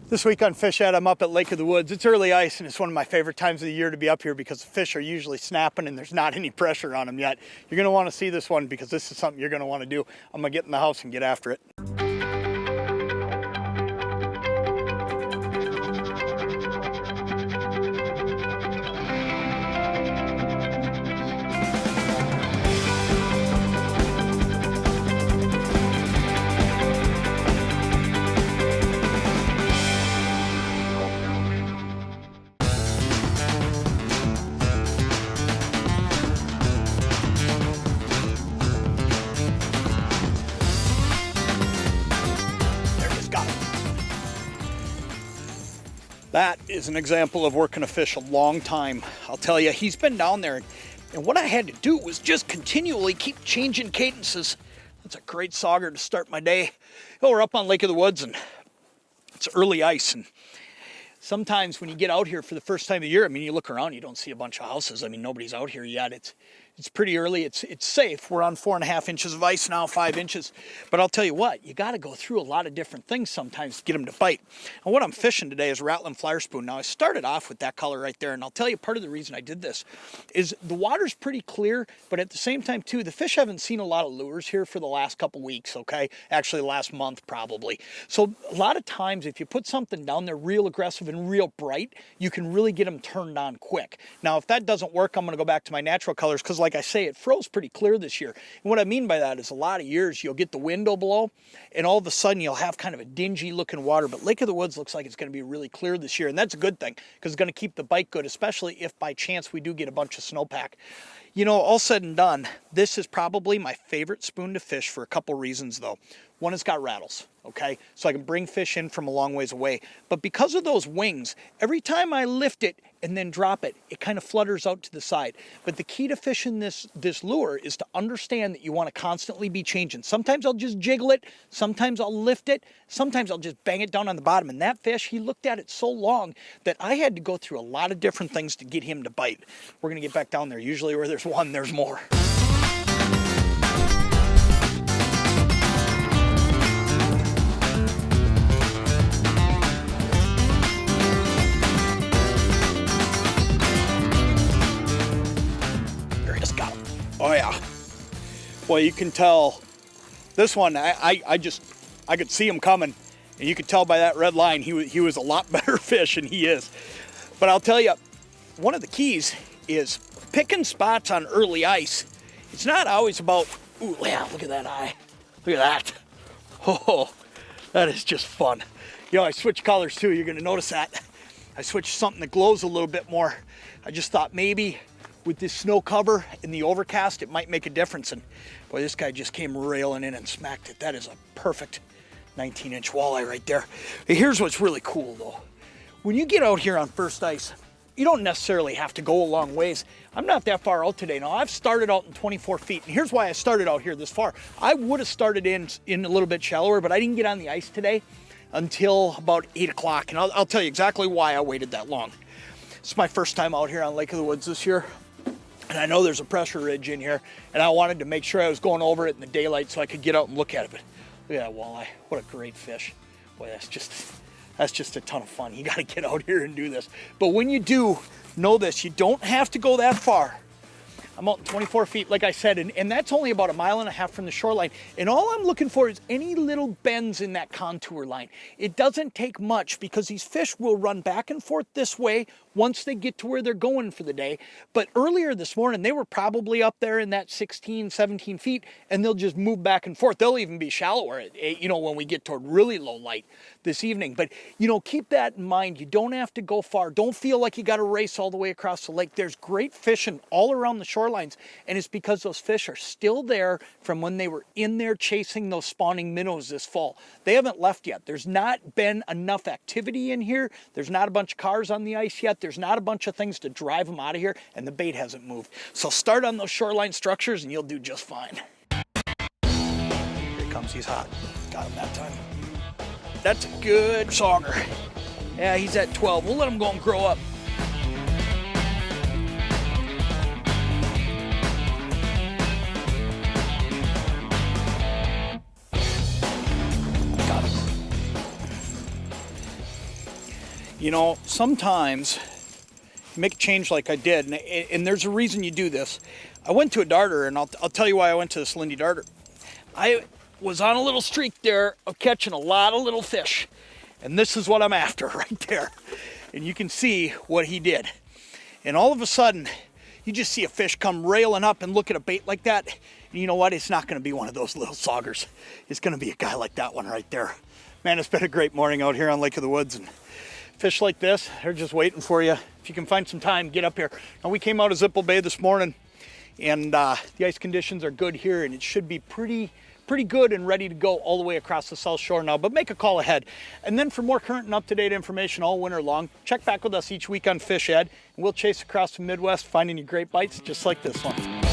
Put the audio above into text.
This week on Fish Ed, I'm up at Lake of the Woods. It's early ice and it's one of my favorite times of the year to be up here because the fish are usually snapping and there's not any pressure on them yet. You're gonna wanna see this one because this is something you're gonna wanna do. I'm gonna get in the house and get after it. That is an example of working a fish a long time. I'll tell you, he's been down there, and what I had to do was just continually keep changing cadences. That's a great sauger to start my day. Oh, we're up on Lake of the Woods, and it's early ice, and sometimes when you get out here for the first time of the year, I mean, you look around, you don't see a bunch of houses. I mean, nobody's out here yet. It's pretty early. It's safe. We're on 4.5 inches of ice now, 5 inches. But I'll tell you what, you got to go through a lot of different things sometimes to get them to bite. And what I'm fishing today is rattling flyer spoon. Now, I started off with that color right there, and I'll tell you part of the reason I did this is the water's pretty clear, but at the same time, too, the fish haven't seen a lot of lures here for the last couple weeks, okay? Actually, last month, probably. So a lot of times, if you put something down there real aggressive and real bright, you can really get them turned on quick. Now, if that doesn't work, I'm going to go back to my natural colors because, like I say, it froze pretty clear this year. And what I mean by that is a lot of years you'll get the window blow and all of a sudden you'll have kind of a dingy looking water, but Lake of the Woods looks like it's going to be really clear this year, and that's a good thing because it's going to keep the bite good, especially if by chance we do get a bunch of snowpack. You know, all said and done, this is probably my favorite spoon to fish for a couple reasons though. One, it's got rattles, okay? So I can bring fish in from a long ways away. But because of those wings, every time I lift it and then drop it, it kind of flutters out to the side. But the key to fishing this lure is to understand that you want to constantly be changing. Sometimes I'll just jiggle it, sometimes I'll lift it, sometimes I'll just bang it down on the bottom. And that fish, he looked at it so long that I had to go through a lot of different things to get him to bite. We're gonna get back down there. Usually where there's one, there's more. Oh yeah, well you can tell this one, I could see him coming, and you could tell by that red line he was a lot better fish than he is. But I'll tell you, one of the keys is picking spots on early ice. It's not always about, ooh yeah, look at that eye, look at that. Oh, that is just fun. You know, I switched colors too, you're gonna notice that. I switched something that glows a little bit more. I just thought maybe with this snow cover and the overcast, it might make a difference. And boy, this guy just came railing in and smacked it. That is a perfect 19-inch walleye right there. Here's what's really cool though. When you get out here on first ice, you don't necessarily have to go a long ways. I'm not that far out today. Now, I've started out in 24 feet, and here's why I started out here this far. I would have started in a little bit shallower, but I didn't get on the ice today until about 8 o'clock, and I'll tell you exactly why I waited that long. It's my first time out here on Lake of the Woods this year. And I know there's a pressure ridge in here, and I wanted to make sure I was going over it in the daylight so I could get out and look at it. But look at that walleye. What a great fish. Boy, that's just a ton of fun. You got to get out here and do this. But when you do, know this, you don't have to go that far. I'm out in 24 feet, like I said, and that's only about 1.5 miles from the shoreline. And all I'm looking for is any little bends in that contour line. It doesn't take much because these fish will run back and forth this way once they get to where they're going for the day. But earlier this morning, they were probably up there in that 16, 17 feet, and they'll just move back and forth. They'll even be shallower, you know, when we get toward really low light this evening. But, you know, keep that in mind. You don't have to go far. Don't feel like you got to race all the way across the lake. There's great fishing all around the shorelines, and it's because those fish are still there from when they were in there chasing those spawning minnows this fall. They haven't left yet. There's not been enough activity in here. There's not a bunch of cars on the ice yet. There's not a bunch of things to drive them out of here, and the bait hasn't moved. So start on those shoreline structures and you'll do just fine. Here he comes, he's hot. Got him that time. That's a good sauger. Yeah, he's at 12. We'll let him go and grow up. You know, sometimes you make a change like I did, and there's a reason you do this. I went to a darter, and I'll tell you why I went to this Lindy darter. I was on a little streak there of catching a lot of little fish, and this is what I'm after right there. And you can see what he did. And all of a sudden, you just see a fish come railing up and look at a bait like that. And you know what? It's not going to be one of those little saugers. It's going to be a guy like that one right there. Man, it's been a great morning out here on Lake of the Woods. And fish like this, they're just waiting for you. If you can find some time, get up here. Now, we came out of Zipple Bay this morning, and the ice conditions are good here, and it should be pretty good and ready to go all the way across the South Shore now, but make a call ahead. And then for more current and up-to-date information all winter long, check back with us each week on Fish Ed, and we'll chase across the Midwest finding you great bites just like this one.